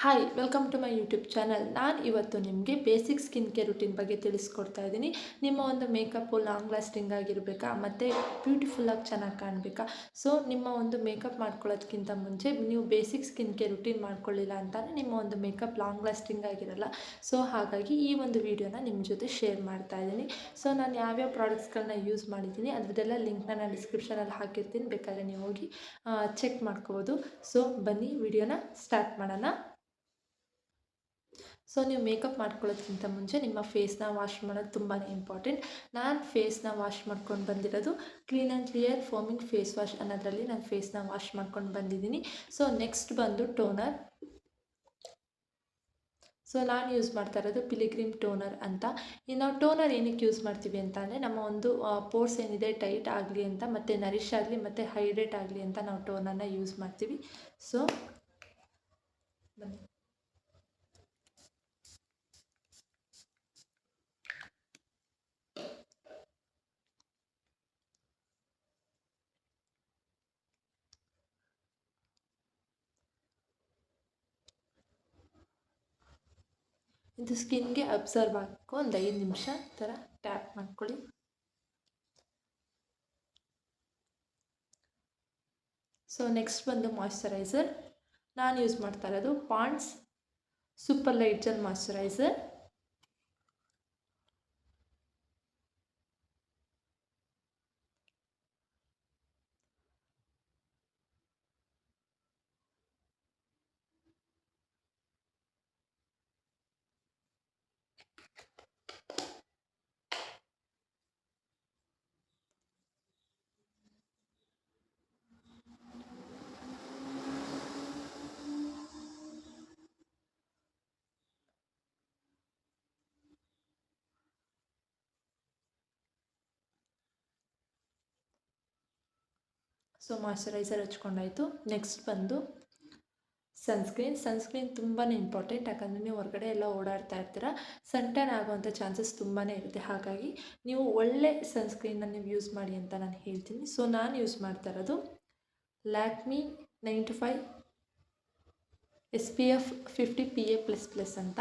Hi welcome to my YouTube channel. ನಾನು ಇವತ್ತು ನಿಮಗೆ ಬೇಸಿಕ್ ಸ್ಕಿನ್ ಕೇರ್ ರುಟೀನ್ ಬಗ್ಗೆ ತಿಳಿಸ್ಕೊಡ್ತಾ ಇದ್ದೀನಿ. ನಿಮ್ಮ ಒಂದು ಮೇಕಪ್ಪು ಲಾಂಗ್ ಲಾಸ್ಟಿಂಗ್ ಆಗಿರಬೇಕಾ ಮತ್ತು ಬ್ಯೂಟಿಫುಲ್ಲಾಗಿ ಚೆನ್ನಾಗಿ ಕಾಣಬೇಕಾ. ಸೊ ನಿಮ್ಮ ಒಂದು ಮೇಕಪ್ ಮಾಡ್ಕೊಳ್ಳೋದಕ್ಕಿಂತ ಮುಂಚೆ ನೀವು ಬೇಸಿಕ್ ಸ್ಕಿನ್ ಕೇರ್ ರುಟೀನ್ ಮಾಡ್ಕೊಳ್ಳಿಲ್ಲ ಅಂತಲೇ ನಿಮ್ಮ ಒಂದು ಮೇಕಪ್ ಲಾಂಗ್ ಲಾಸ್ಟಿಂಗ್ ಆಗಿರಲ್ಲ. ಸೊ ಹಾಗಾಗಿ ಈ ಒಂದು ವಿಡಿಯೋನ ನಿಮ್ಮ ಜೊತೆ ಶೇರ್ ಮಾಡ್ತಾ ಇದ್ದೀನಿ. ಸೊ ನಾನು ಯಾವ್ಯಾವ ಪ್ರಾಡಕ್ಟ್ಸ್ಗಳನ್ನ ಯೂಸ್ ಮಾಡಿದ್ದೀನಿ ಅದರದ್ದೆಲ್ಲ ಲಿಂಕ್ನ ನಾನು ಡಿಸ್ಕ್ರಿಪ್ಷನಲ್ಲಿ ಹಾಕಿರ್ತೀನಿ, ಬೇಕಾದರೆ ನೀವು ಹೋಗಿ ಚೆಕ್ ಮಾಡ್ಕೋಬೋದು. ಸೊ ಬನ್ನಿ ವಿಡಿಯೋನ ಸ್ಟಾರ್ಟ್ ಮಾಡೋಣ. ಸೊ ನೀವು ಮೇಕಪ್ ಮಾಡ್ಕೊಳ್ಳೋದಕ್ಕಿಂತ ಮುಂಚೆ ನಿಮ್ಮ ಫೇಸ್ನ ವಾಶ್ ಮಾಡೋದು ತುಂಬಾ ಇಂಪಾರ್ಟೆಂಟ್. ನಾನು ಫೇಸ್ನ ವಾಶ್ ಮಾಡ್ಕೊಂಡು ಬಂದಿರೋದು clean and clear foaming face wash ಅನ್ನೋದರಲ್ಲಿ ನಾನು ಫೇಸ್ನ ವಾಶ್ ಮಾಡ್ಕೊಂಡು ಬಂದಿದ್ದೀನಿ. ಸೊ ನೆಕ್ಸ್ಟ್ ಬಂದು ಟೋನರ್. ಸೊ ನಾನು ಯೂಸ್ ಮಾಡ್ತಾ ಇರೋದು ಪಿಲಿಗ್ರಿಮ್ ಟೋನರ್ ಅಂತ. ಈ ನಾವು ಟೋನರ್ ಏನಕ್ಕೆ ಯೂಸ್ ಮಾಡ್ತೀವಿ ಅಂತ ಅಂದರೆ ನಮ್ಮ ಒಂದು ಪೋರ್ಸ್ ಏನಿದೆ ಟೈಟ್ ಆಗಲಿ ಅಂತ, ಮತ್ತು ನರಿಶ್ ಆಗಲಿ ಮತ್ತು ಹೈಡ್ರೇಟ್ ಆಗಲಿ ಅಂತ ನಾವು ಟೋನರ್ನ ಯೂಸ್ ಮಾಡ್ತೀವಿ. ಸೊ ಬನ್ನಿ. ಇದು ಸ್ಕಿನ್ಗೆ ಅಬ್ಸರ್ವ್ ಆಗಬೇಕು. ಒಂದು 5 ನಿಮಿಷ ಥರ ಟ್ಯಾಪ್ ಮಾಡ್ಕೊಳ್ಳಿ. ಸೊ ನೆಕ್ಸ್ಟ್ ಬಂದು ಮಾಯ್ಶ್ಚರೈಸರ್. ನಾನು ಯೂಸ್ ಮಾಡ್ತಾ ಇರೋದು Pond's super light gel moisturiser. So moisturiser ಹಚ್ಕೊಂಡಾಯಿತು. ನೆಕ್ಸ್ಟ್ ಬಂದು ಸನ್ಸ್ಕ್ರೀನ್ ತುಂಬಾ ಇಂಪಾರ್ಟೆಂಟ್. ಯಾಕಂದರೆ ನೀವು ಹೊರಗಡೆ ಎಲ್ಲ ಓಡಾಡ್ತಾ ಇರ್ತೀರ, ಸನ್ ಟ್ಯಾನ್ ಆಗುವಂಥ ಚಾನ್ಸಸ್ ತುಂಬಾ ಇರುತ್ತೆ. ಹಾಗಾಗಿ ನೀವು ಒಳ್ಳೆ ಸನ್ಸ್ಕ್ರೀನ್ನ ನೀವು ಯೂಸ್ ಮಾಡಿ ಅಂತ ನಾನು ಹೇಳ್ತೀನಿ. ಸೊ ನಾನು ಯೂಸ್ ಮಾಡ್ತಾ ಇರೋದು ಲ್ಯಾಕ್ಮಿ 95 SPF 50 PA++ ಅಂತ.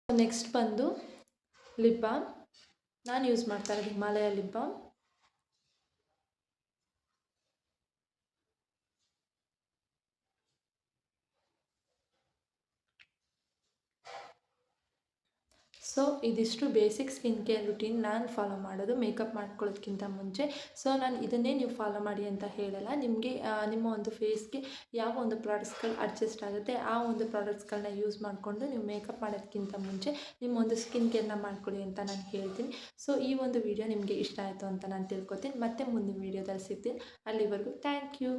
ನೆಕ್ಸ್ಟ್ ಬಂದು ಲಿಪ್ ಬಾಮ್. ನಾನು ಯೂಸ್ ಮಾಡ್ತಾ ಇರೋದು ಹಿಮಾಲಯ ಲಿಪ್ ಬಾಮ್. ಸೊ ಇದಿಷ್ಟು ಬೇಸಿಕ್ ಸ್ಕಿನ್ ಕೇರ್ ರುಟೀನ್ ನಾನು ಫಾಲೋ ಮಾಡೋದು ಮೇಕಪ್ ಮಾಡ್ಕೊಳ್ಳೋದಕ್ಕಿಂತ ಮುಂಚೆ. ಸೊ ನಾನು ಇದನ್ನೇ ನೀವು ಫಾಲೋ ಮಾಡಿ ಅಂತ ಹೇಳಲ್ಲ. ನಿಮಗೆ ನಿಮ್ಮ ಒಂದು ಫೇಸ್ಗೆ ಯಾವ ಒಂದು ಪ್ರಾಡಕ್ಟ್ಸ್ಗಳು ಅಡ್ಜಸ್ಟ್ ಆಗುತ್ತೆ ಆ ಒಂದು ಪ್ರಾಡಕ್ಟ್ಸ್ಗಳನ್ನ ಯೂಸ್ ಮಾಡಿಕೊಂಡು ನೀವು ಮೇಕಪ್ ಮಾಡೋದಕ್ಕಿಂತ ಮುಂಚೆ ನಿಮ್ಮ ಒಂದು ಸ್ಕಿನ್ ಕೇರ್ನ ಮಾಡ್ಕೊಳ್ಳಿ ಅಂತ ನಾನು ಹೇಳ್ತೀನಿ. ಸೊ ಈ ಒಂದು ವಿಡಿಯೋ ನಿಮಗೆ ಇಷ್ಟ ಆಯಿತು ಅಂತ ನಾನು ತಿಳ್ಕೊತೀನಿ. ಮತ್ತೆ ಮುಂದಿನ ವೀಡಿಯೋದಲ್ಲಿ ಸಿಗ್ತೀನಿ. ಅಲ್ಲಿವರೆಗೂ ಥ್ಯಾಂಕ್ ಯು.